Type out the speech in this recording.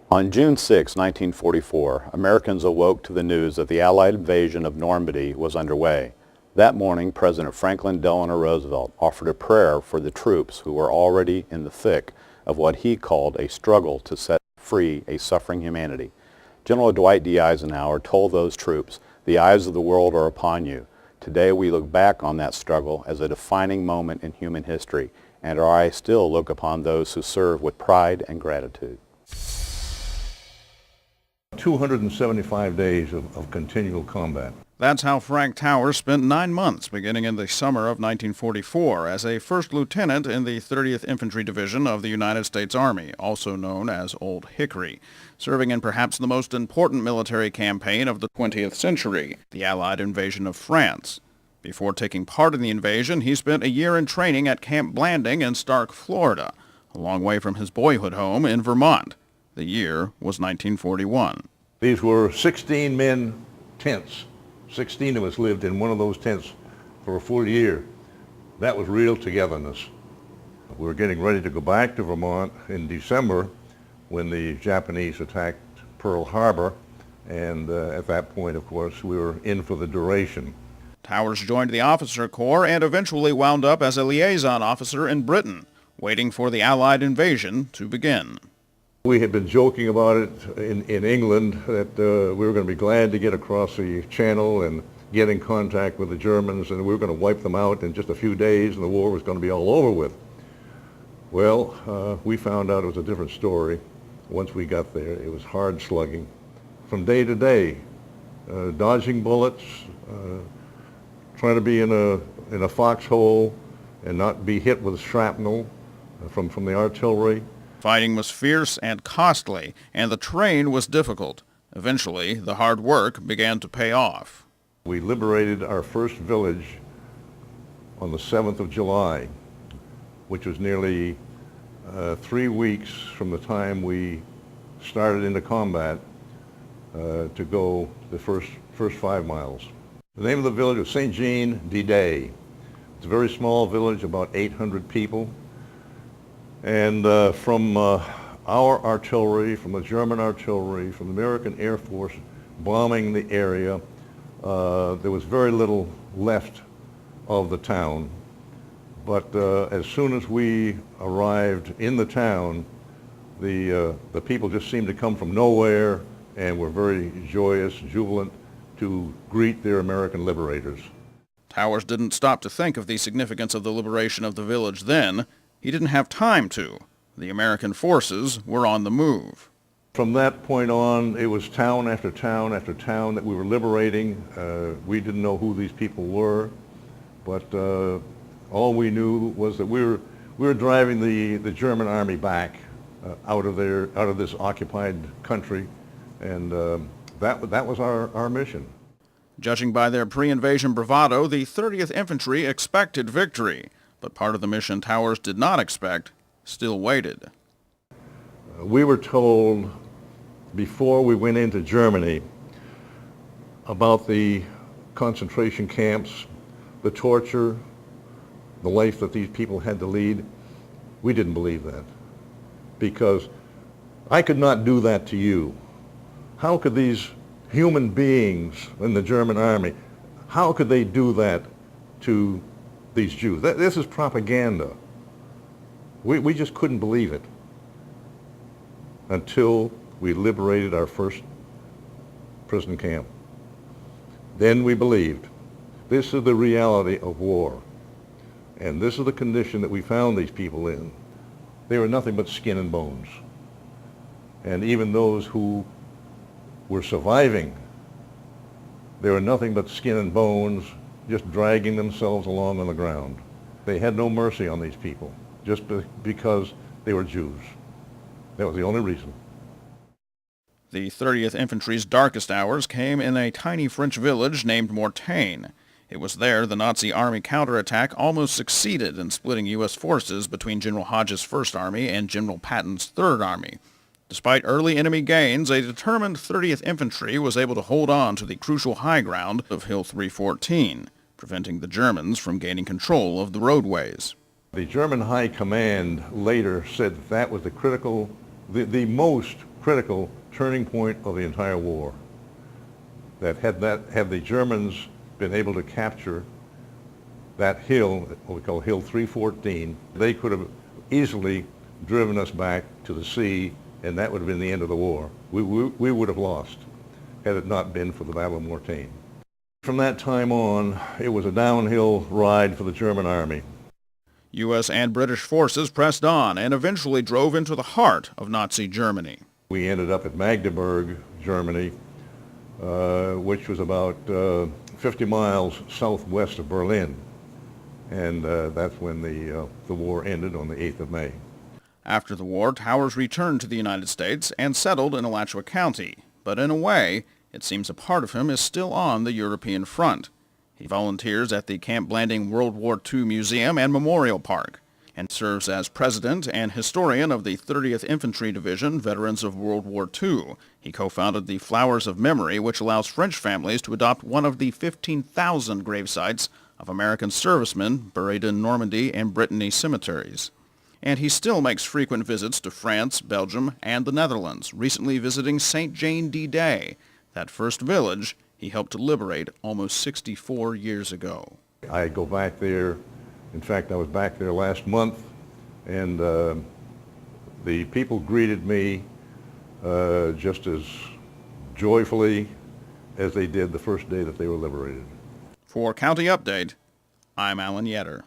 On June 6, 1944, Americans awoke to the news that the Allied invasion of Normandy was underway. That morning, President Franklin Delano Roosevelt offered a prayer for the troops who were already in the thick of what he called a struggle to set free a suffering humanity. General Dwight D. Eisenhower told those troops, "The eyes of the world are upon you." Today we look back on that struggle as a defining moment in human history, and our eyes still look upon those who serve with pride and gratitude. 275 days of continual combat. That's how Frank Towers spent 9 months beginning in the summer of 1944 as a first lieutenant in the 30th Infantry Division of the United States Army, also known as Old Hickory, serving in perhaps the most important military campaign of the 20th century, the Allied invasion of France. Before taking part in the invasion, he spent a year in training at Camp Blanding in Stark, Florida, a long way from his boyhood home in Vermont. The year was 1941. These were 16-men tents. 16 of us lived in one of those tents for a full year. That was real togetherness. We were getting ready to go back to Vermont in December when the Japanese attacked Pearl Harbor, and at that point, of course, we were in for the duration. Towers joined the officer corps and eventually wound up as a liaison officer in Britain, waiting for the Allied invasion to begin. We had been joking about it in England that we were going to be glad to get across the channel and get in contact with the Germans, and we were going to wipe them out in just a few days and the war was going to be all over with. Well, we found out it was a different story once we got there. It was hard slugging from day to day, dodging bullets, trying to be in a foxhole and not be hit with shrapnel from the artillery. Fighting was fierce and costly, and the terrain was difficult. Eventually, the hard work began to pay off. We liberated our first village on the 7th of July, which was nearly 3 weeks from the time we started into combat to go the first 5 miles. The name of the village was St. Jean de Day. It's a very small village, about 800 people. And from our artillery, from the German artillery, from the American Air Force bombing the area, there was very little left of the town. But as soon as we arrived in the town, the people just seemed to come from nowhere and were very joyous, jubilant to greet their American liberators. Towers didn't stop to think of the significance of the liberation of the village then. He didn't have time to. The American forces were on the move. From that point on, it was town after town after town that we were liberating. We didn't know who these people were, but all we knew was that we were driving the German army back out of this occupied country, and that was our mission. Judging by their pre-invasion bravado, the 30th Infantry expected victory. But part of the mission Towers did not expect still waited. We were told before we went into Germany about the concentration camps, the torture, the life that these people had to lead. We didn't believe that, because I could not do that to you. How could these human beings in the German army, how could they do that to these Jews? This is propaganda. We just couldn't believe it until we liberated our first prison camp. Then we believed. This is the reality of war. And this is the condition that we found these people in. They were nothing but skin and bones. And even those who were surviving, they were nothing but skin and bones, just dragging themselves along on the ground. They had no mercy on these people, just because they were Jews. That was the only reason. The 30th Infantry's darkest hours came in a tiny French village named Mortain. It was there the Nazi army counterattack almost succeeded in splitting U.S. forces between General Hodges' First Army and General Patton's Third Army. Despite early enemy gains, a determined 30th Infantry was able to hold on to the crucial high ground of Hill 314, preventing the Germans from gaining control of the roadways. The German High Command later said that was the most critical turning point of the entire war. That had the Germans been able to capture that hill, what we call Hill 314, they could have easily driven us back to the sea, and that would have been the end of the war. We would have lost had it not been for the Battle of Mortain. From that time on, it was a downhill ride for the German army. U.S. and British forces pressed on and eventually drove into the heart of Nazi Germany. We ended up at Magdeburg, Germany, which was about 50 miles southwest of Berlin. And that's when the war ended on the 8th of May. After the war, Towers returned to the United States and settled in Alachua County. But in a way, it seems a part of him is still on the European front. He volunteers at the Camp Blanding World War II Museum and Memorial Park and serves as president and historian of the 30th Infantry Division, Veterans of World War II. He co-founded the Flowers of Memory, which allows French families to adopt one of the 15,000 gravesites of American servicemen buried in Normandy and Brittany cemeteries. And he still makes frequent visits to France, Belgium, and the Netherlands, recently visiting St. Jane d'Day, that first village he helped to liberate almost 64 years ago. I go back there. In fact, I was back there last month, and the people greeted me just as joyfully as they did the first day that they were liberated. For County Update, I'm Alan Yetter.